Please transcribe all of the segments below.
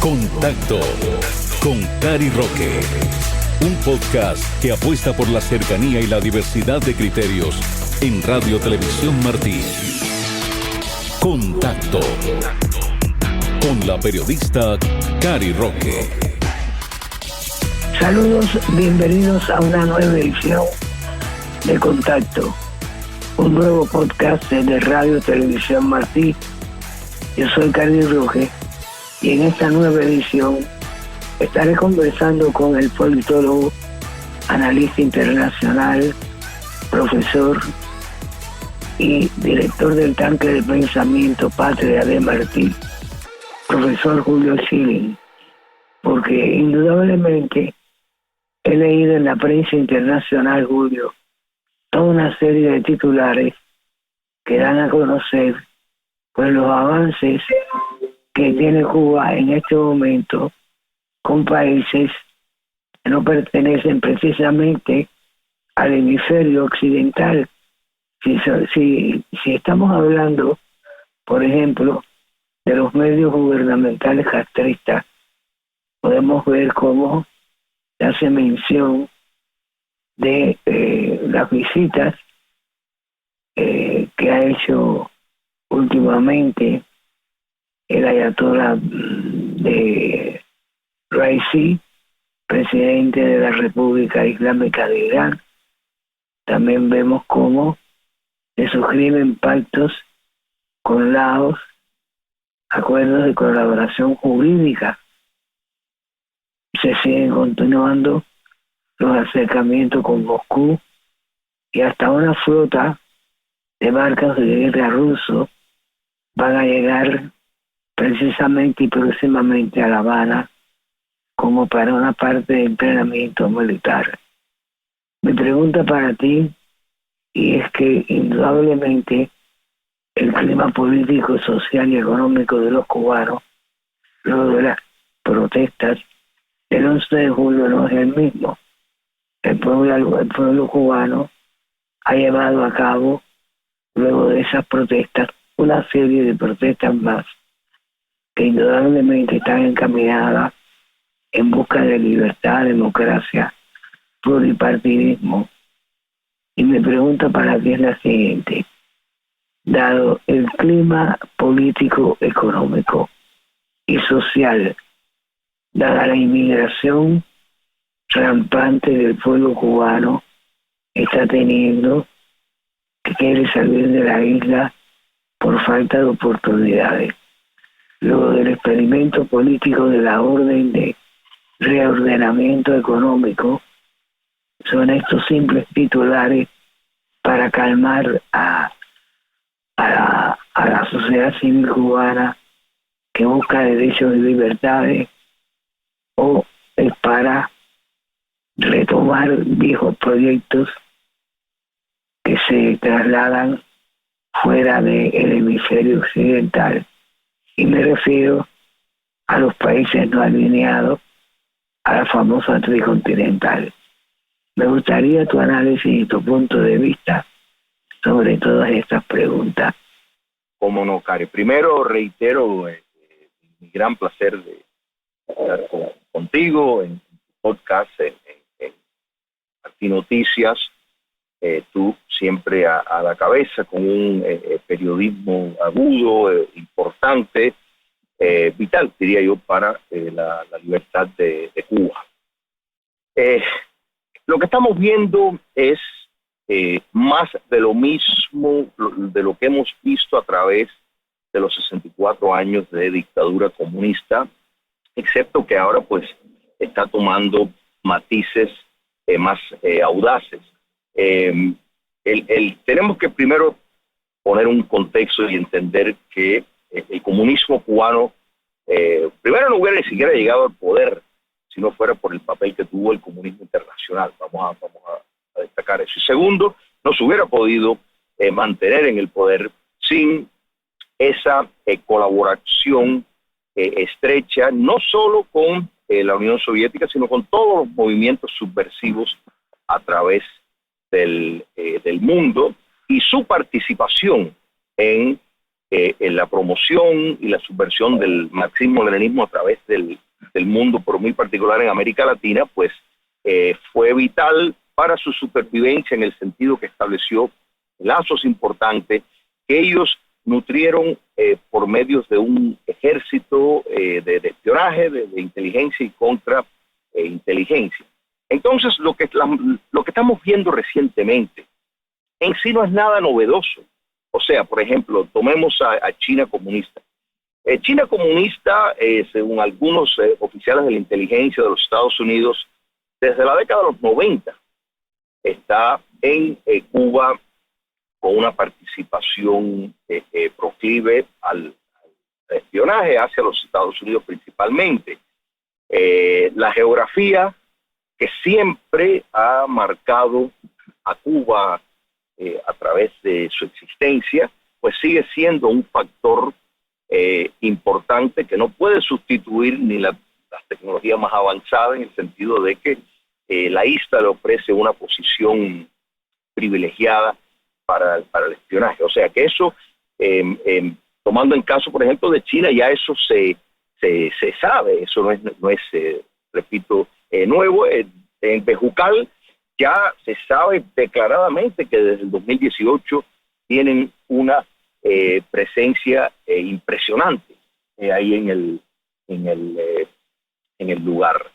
Contacto con Cari Roque. Un podcast que apuesta por la cercanía y la diversidad de criterios en Radio Televisión Martí. Contacto con la periodista Cari Roque. Saludos, bienvenidos a una nueva edición de Contacto, un nuevo podcast de Radio Televisión Martí. Yo soy Cari Roque y en esta nueva edición estaré conversando con el politólogo, analista internacional, profesor y director del Tanque de Pensamiento Patria de Martí, profesor Julio Schilling, porque indudablemente he leído en la prensa internacional, Julio, toda una serie de titulares que dan a conocer pues los avances que tiene Cuba en este momento con países que no pertenecen precisamente al hemisferio occidental. Si estamos hablando, por ejemplo, de los medios gubernamentales castristas, podemos ver cómo se hace mención de las visitas que ha hecho últimamente el ayatolá de Raisi, presidente de la República Islámica de Irán. También vemos cómo se suscriben pactos con Laos, acuerdos de colaboración jurídica. Se siguen continuando los acercamientos con Moscú y hasta una flota de barcos de guerra rusos van a llegar precisamente y próximamente a La Habana como para una parte de entrenamiento militar. Mi pregunta para ti, y es que indudablemente el clima político, social y económico de los cubanos, luego de las protestas del 11 de julio, no es el mismo. El pueblo cubano ha llevado a cabo, luego de esas protestas, una serie de protestas más que indudablemente están encaminadas en busca de libertad, democracia, pluripartidismo. Y mi pregunta para ti es la siguiente: dado el clima político, económico y social, dada la inmigración rampante del pueblo cubano está teniendo, que quiere salir de la isla por falta de oportunidades, luego del experimento político de la orden de reordenamiento económico, son estos simples titulares para calmar a la sociedad civil cubana que busca derechos y libertades, o es para retomar viejos proyectos que se trasladan fuera del hemisferio occidental? Y me refiero a los países no alineados a la famosa tricontinental. Me gustaría tu análisis y tu punto de vista sobre todas estas preguntas. Cómo no, Cari. Primero reitero mi gran placer de estar contigo en tu podcast, en Martí Noticias. Tú siempre a la cabeza con un periodismo agudo, importante, vital, diría yo, para la libertad de Cuba. Lo que estamos viendo es más de lo mismo, de lo que hemos visto a través de los 64 años de dictadura comunista, excepto que ahora pues está tomando matices más audaces. Tenemos que primero poner un contexto y entender que el comunismo cubano primero no hubiera ni siquiera llegado al poder si no fuera por el papel que tuvo el comunismo internacional. Vamos a destacar eso. Y segundo, no se hubiera podido mantener en el poder sin esa colaboración estrecha, no solo con la Unión Soviética, sino con todos los movimientos subversivos a través del mundo, y su participación en en la promoción y la subversión del marxismo-leninismo a través del mundo, pero muy particular en América Latina, pues fue vital para su supervivencia en el sentido que estableció lazos importantes que ellos nutrieron por medios de un ejército de espionaje, de inteligencia y contrainteligencia. Entonces, lo que estamos viendo recientemente en sí no es nada novedoso. O sea, por ejemplo, tomemos a China comunista. China comunista, según algunos oficiales de la inteligencia de los Estados Unidos, desde la década de los 90, está en Cuba con una participación proclive al espionaje hacia los Estados Unidos principalmente. La geografía que siempre ha marcado a Cuba a través de su existencia, pues sigue siendo un factor importante que no puede sustituir ni las tecnologías más avanzadas, en el sentido de que la isla le ofrece una posición privilegiada para el espionaje. O sea que eso, tomando en caso, por ejemplo, de China, ya eso se sabe, eso no es repito, nuevo. En Bejucal ya se sabe declaradamente que desde el 2018 tienen una presencia impresionante ahí en el lugar.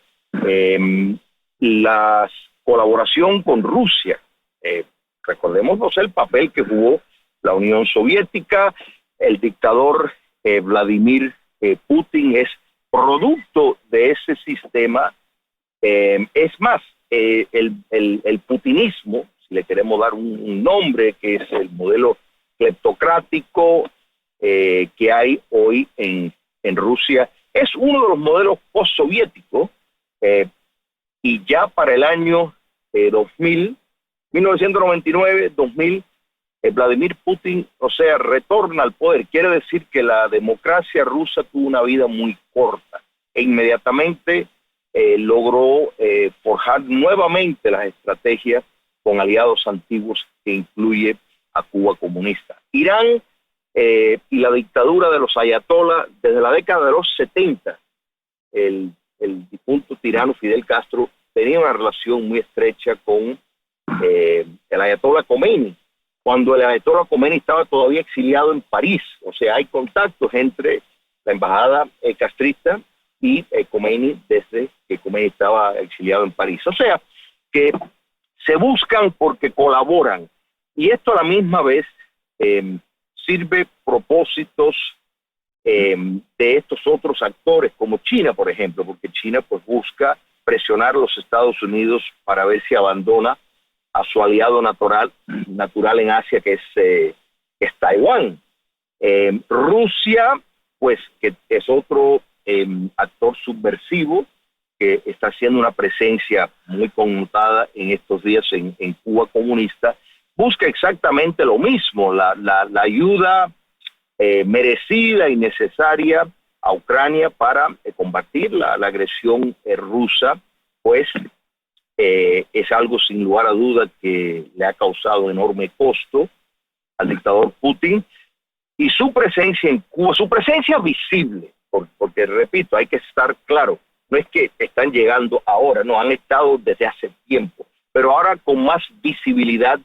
La colaboración con Rusia, recordemos el papel que jugó la Unión Soviética. El dictador Vladimir Putin es producto de ese sistema. Es más, el putinismo, si le queremos dar un nombre, que es el modelo cleptocrático que hay hoy en Rusia, es uno de los modelos postsoviéticos, y ya para el año 1999-2000, Vladimir Putin, o sea, retorna al poder. Quiere decir que la democracia rusa tuvo una vida muy corta e inmediatamente logró forjar nuevamente las estrategias con aliados antiguos, que incluye a Cuba comunista. Irán y la dictadura de los ayatolás, desde la década de los 70, el difunto tirano Fidel Castro tenía una relación muy estrecha con el ayatolá Khomeini, cuando el ayatolá Khomeini estaba todavía exiliado en París. O sea, hay contactos entre la embajada castrista y Khomeini desde que Khomeini estaba exiliado en París. O sea, que se buscan porque colaboran, y esto a la misma vez sirve propósitos de estos otros actores, como China, por ejemplo, porque China pues busca presionar a los Estados Unidos para ver si abandona a su aliado natural en Asia, que es Taiwán. Rusia, pues, que es otro actor subversivo que está haciendo una presencia muy connotada en estos días en Cuba comunista, busca exactamente lo mismo, la ayuda merecida y necesaria a Ucrania para combatir la agresión rusa, pues es algo sin lugar a duda que le ha causado enorme costo al dictador Putin, y su presencia en Cuba, su presencia visible, porque repito, hay que estar claro, no es que están llegando ahora, no, han estado desde hace tiempo, pero ahora con más visibilidad,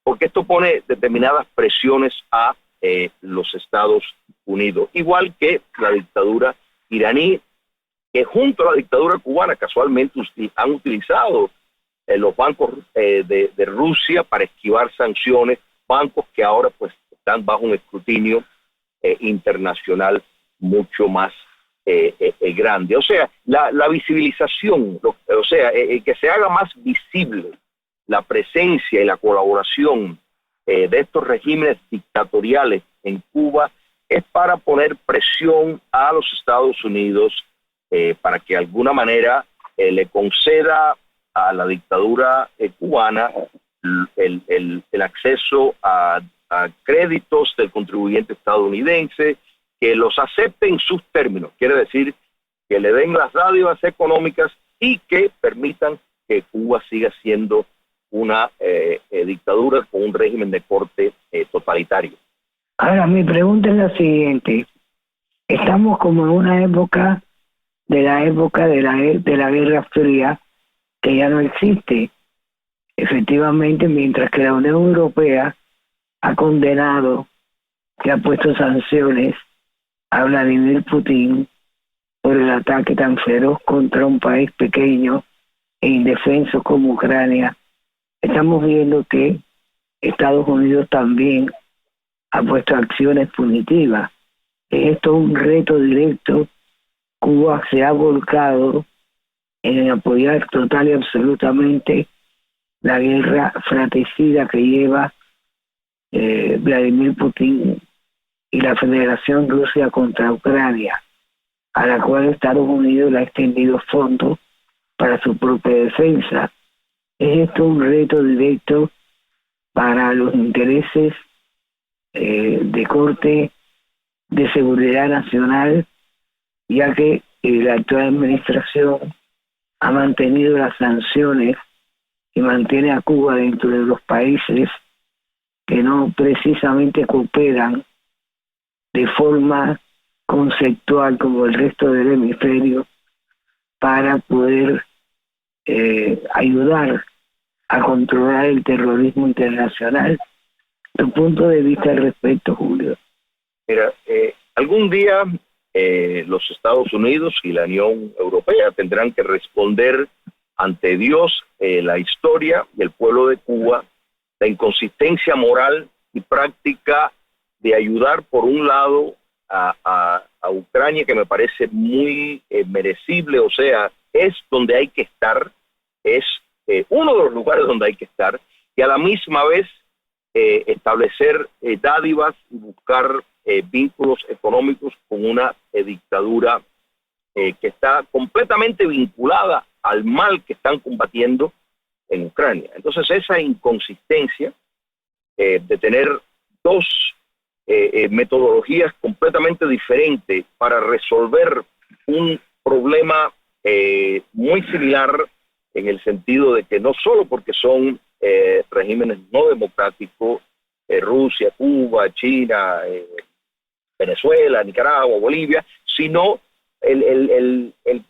porque esto pone determinadas presiones a los Estados Unidos, igual que la dictadura iraní, que junto a la dictadura cubana casualmente han utilizado los bancos de Rusia para esquivar sanciones, bancos que ahora pues están bajo un escrutinio internacional mucho más grande. O sea, la visibilización, que se haga más visible la presencia y la colaboración de estos regímenes dictatoriales en Cuba, es para poner presión a los Estados Unidos para que de alguna manera le conceda a la dictadura cubana el acceso a créditos del contribuyente estadounidense, que los acepte en sus términos, quiere decir que le den las dádivas económicas y que permitan que Cuba siga siendo una dictadura con un régimen de corte totalitario. Ahora, mi pregunta es la siguiente. Estamos como en una época de la Guerra Fría que ya no existe. Efectivamente, mientras que la Unión Europea ha condenado, que ha puesto sanciones a Vladimir Putin por el ataque tan feroz contra un país pequeño e indefenso como Ucrania, estamos viendo que Estados Unidos también ha puesto acciones punitivas. Esto es un reto directo. Cuba se ha volcado en apoyar total y absolutamente la guerra fratricida que lleva Vladimir Putin y la Federación Rusia contra Ucrania, a la cual Estados Unidos le ha extendido fondos para su propia defensa. Es esto un reto directo para los intereses de corte de seguridad nacional, ya que la actual administración ha mantenido las sanciones y mantiene a Cuba dentro de los países que no precisamente cooperan de forma conceptual como el resto del hemisferio para poder ayudar a controlar el terrorismo internacional. Tu punto de vista al respecto, Julio. Mira, algún día los Estados Unidos y la Unión Europea tendrán que responder ante Dios, la historia y el pueblo de Cuba, la inconsistencia moral y práctica de ayudar por un lado a Ucrania, que me parece muy merecible, o sea, es donde hay que estar, es uno de los lugares donde hay que estar, y a la misma vez establecer dádivas y buscar vínculos económicos con una dictadura que está completamente vinculada al mal que están combatiendo en Ucrania. Entonces esa inconsistencia de tener dos metodologías completamente diferentes para resolver un problema muy similar, en el sentido de que no solo porque son regímenes no democráticos, Rusia, Cuba, China, Venezuela, Nicaragua, Bolivia, sino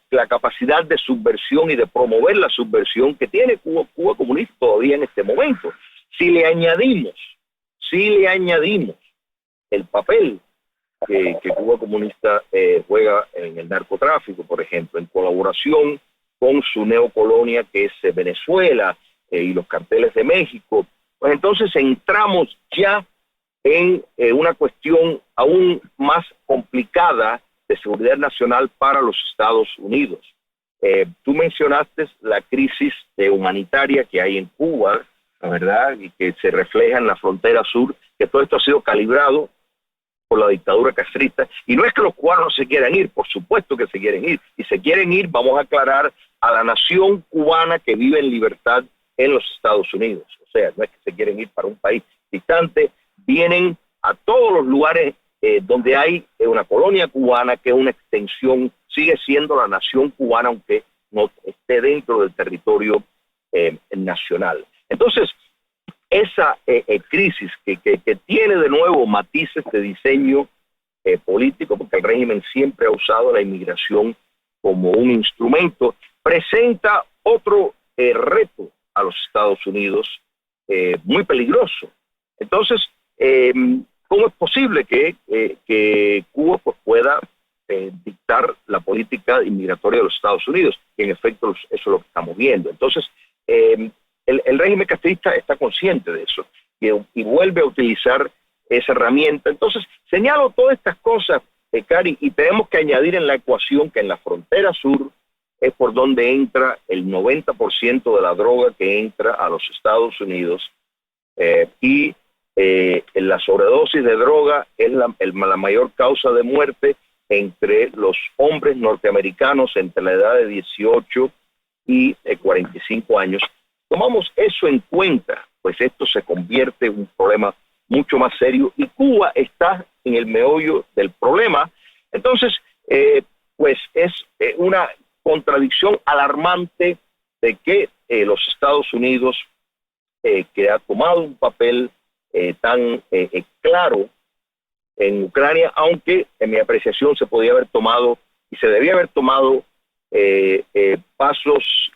la capacidad de subversión y de promover la subversión que tiene Cuba comunista todavía en este momento. Si le añadimos el papel que Cuba comunista juega en el narcotráfico, por ejemplo, en colaboración con su neocolonia que es Venezuela y los carteles de México, pues entonces entramos ya en una cuestión aún más complicada de seguridad nacional para los Estados Unidos. Tú mencionaste la crisis humanitaria que hay en Cuba, la verdad, y que se refleja en la frontera sur, que todo esto ha sido calibrado por la dictadura castrista. Y no es que los cubanos se quieran ir, por supuesto que se quieren ir. Y se quieren ir, vamos a aclarar, a la nación cubana que vive en libertad en los Estados Unidos. O sea, no es que se quieren ir para un país distante, vienen a todos los lugares donde hay una colonia cubana, que es una extensión, sigue siendo la nación cubana, aunque no esté dentro del territorio nacional. Entonces, esa crisis que tiene de nuevo matices de diseño político, porque el régimen siempre ha usado la inmigración como un instrumento, presenta otro reto a los Estados Unidos muy peligroso. Entonces, ¿cómo es posible que Cuba pues, pueda dictar la política inmigratoria de los Estados Unidos? Y en efecto, eso es lo que estamos viendo. Entonces, el régimen castrista está consciente de eso y vuelve a utilizar esa herramienta. Entonces, señalo todas estas cosas, Cari, y tenemos que añadir en la ecuación que en la frontera sur es por donde entra el 90% de la droga que entra a los Estados Unidos, y la sobredosis de droga es la mayor causa de muerte entre los hombres norteamericanos entre la edad de 18 y 45 años. Tomamos eso en cuenta, pues esto se convierte en un problema mucho más serio y Cuba está en el meollo del problema. Entonces, pues es una contradicción alarmante de que los Estados Unidos, que ha tomado un papel tan claro en Ucrania, aunque en mi apreciación se podía haber tomado y se debía haber tomado pasos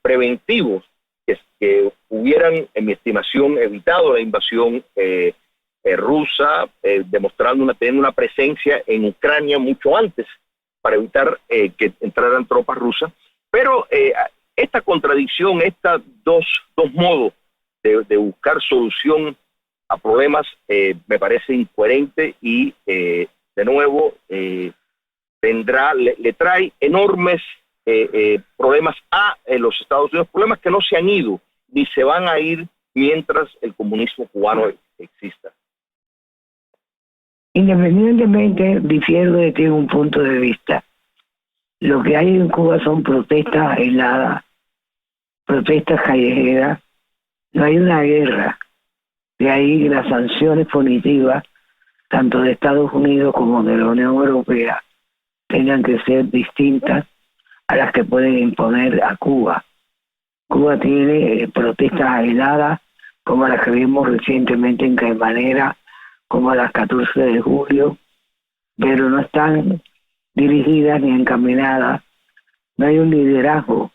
preventivos que hubieran, en mi estimación, evitado la invasión rusa, teniendo una presencia en Ucrania mucho antes para evitar que entraran tropas rusas. Pero esta contradicción, estos dos modos de buscar solución a problemas me parece incoherente y de nuevo le trae enormes problemas a los Estados Unidos, problemas que no se han ido ni se van a ir mientras el comunismo cubano exista. Independientemente, difiero de ti en un punto de vista. Lo que hay en Cuba son protestas aisladas, protestas callejeras, no hay una guerra. De ahí las sanciones punitivas, tanto de Estados Unidos como de la Unión Europea, tengan que ser distintas a las que pueden imponer a Cuba. Cuba tiene protestas aisladas, como las que vimos recientemente en Caimanera, como las 14 de julio, pero no están dirigidas ni encaminadas, no hay un liderazgo.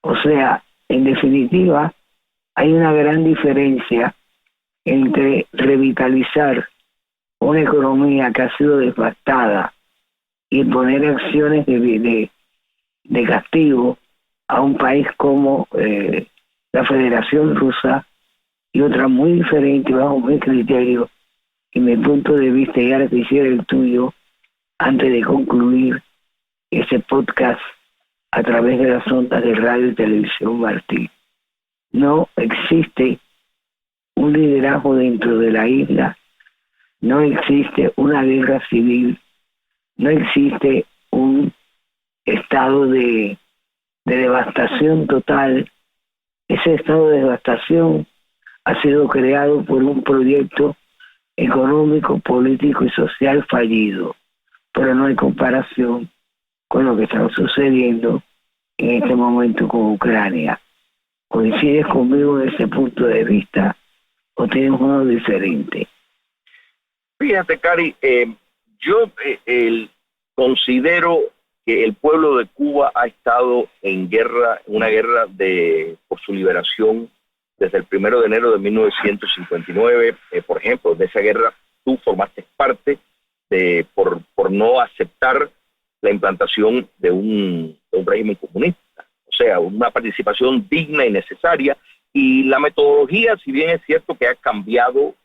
O sea, en definitiva, hay una gran diferencia entre revitalizar una economía que ha sido devastada y poner acciones de castigo a un país como la Federación Rusa, y otra muy diferente bajo mi criterio y mi punto de vista, y ahora quisiera el tuyo antes de concluir ese podcast a través de las ondas de radio y televisión Martí. No existe un liderazgo dentro de la isla, no existe una guerra civil, no existe un estado de devastación total. Ese estado de devastación ha sido creado por un proyecto económico, político y social fallido, pero no hay comparación con lo que está sucediendo en este momento con Ucrania. ¿Coincides conmigo en ese punto de vista o tienes uno diferente? Fíjate, Cari, yo considero que el pueblo de Cuba ha estado en guerra, una guerra por su liberación desde el 1 de enero de 1959. Por ejemplo, de esa guerra tú formaste parte por no aceptar la implantación de un régimen comunista. O sea, una participación digna y necesaria. Y la metodología, si bien es cierto que ha cambiado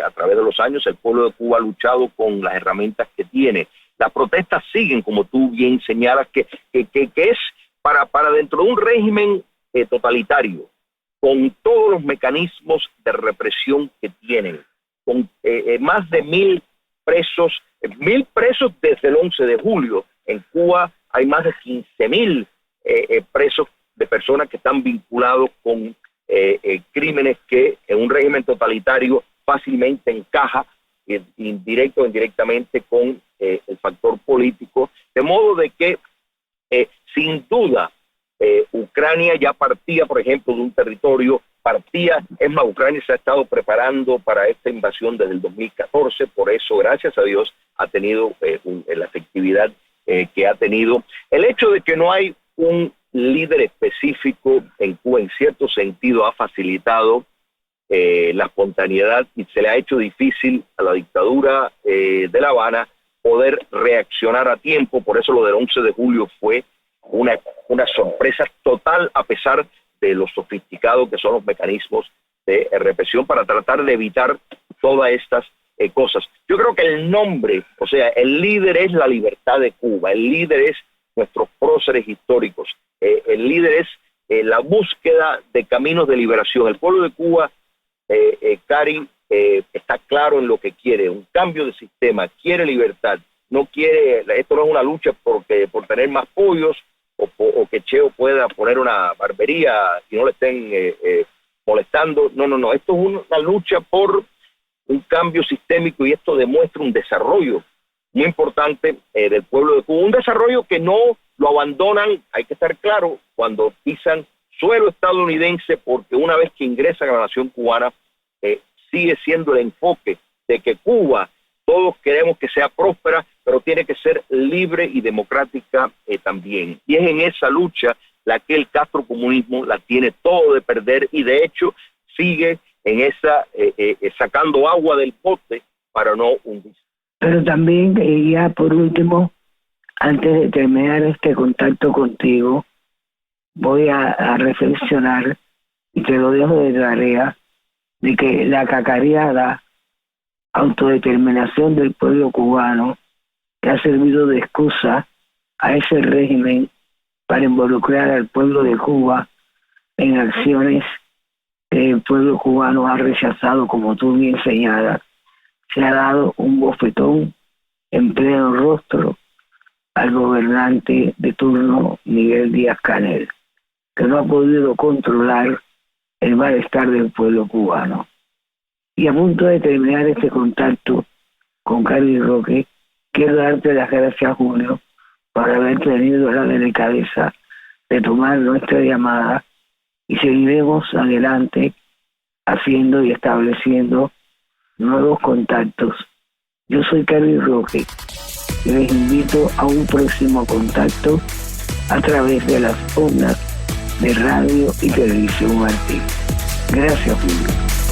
a través de los años, el pueblo de Cuba ha luchado con las herramientas que tiene. Las protestas siguen, como tú bien señalas, que es para dentro de un régimen totalitario, con todos los mecanismos de represión que tienen, con más de 1.000 presos desde el 11 de julio. En Cuba hay más de 15.000 presos de personas que están vinculados con crímenes que en un régimen totalitario fácilmente encaja indirecto o indirectamente con el factor político, de modo de que sin duda Ucrania ya partía, por ejemplo, de un territorio, es más, Ucrania se ha estado preparando para esta invasión desde el 2014, por eso, gracias a Dios, ha tenido la efectividad que ha tenido. El hecho de que no hay un líder específico en Cuba, en cierto sentido, ha facilitado la espontaneidad y se le ha hecho difícil a la dictadura de La Habana poder reaccionar a tiempo. Por eso lo del 11 de julio fue una sorpresa total, a pesar de lo sofisticados que son los mecanismos de represión para tratar de evitar todas estas cosas. Yo creo que el nombre, o sea, el líder es la libertad de Cuba, el líder es nuestros próceres históricos, el líder es la búsqueda de caminos de liberación. El pueblo de Cuba, Cari, está claro en lo que quiere, un cambio de sistema, quiere libertad, no quiere, esto no es una lucha por tener más pollos o que Cheo pueda poner una barbería y no le estén molestando, no, esto es una lucha por un cambio sistémico y esto demuestra un desarrollo muy importante del pueblo de Cuba, un desarrollo que no lo abandonan, hay que estar claro, cuando pisan suelo estadounidense, porque una vez que ingresan a la nación cubana, sigue siendo el enfoque de que Cuba todos queremos que sea próspera, pero tiene que ser libre y democrática también. Y es en esa lucha la que el castrocomunismo la tiene todo de perder y de hecho sigue en esa sacando agua del pote para no hundirse. Pero también, ya por último, antes de terminar este contacto contigo, voy a reflexionar, y te lo dejo de tarea, de que la cacareada autodeterminación del pueblo cubano, que ha servido de excusa a ese régimen para involucrar al pueblo de Cuba en acciones que el pueblo cubano ha rechazado, como tú bien señalas, se ha dado un bofetón en pleno rostro al gobernante de turno Miguel Díaz-Canel, que no ha podido controlar el malestar del pueblo cubano. Y a punto de terminar este contacto con Cari Roque, quiero darte las gracias, Julio, por haber tenido la delicadeza de tomar nuestra llamada, y seguiremos adelante haciendo y estableciendo nuevos contactos. Yo soy Cari Roque y les invito a un próximo contacto a través de las ondas de Radio y Televisión Martí. Gracias, Julio.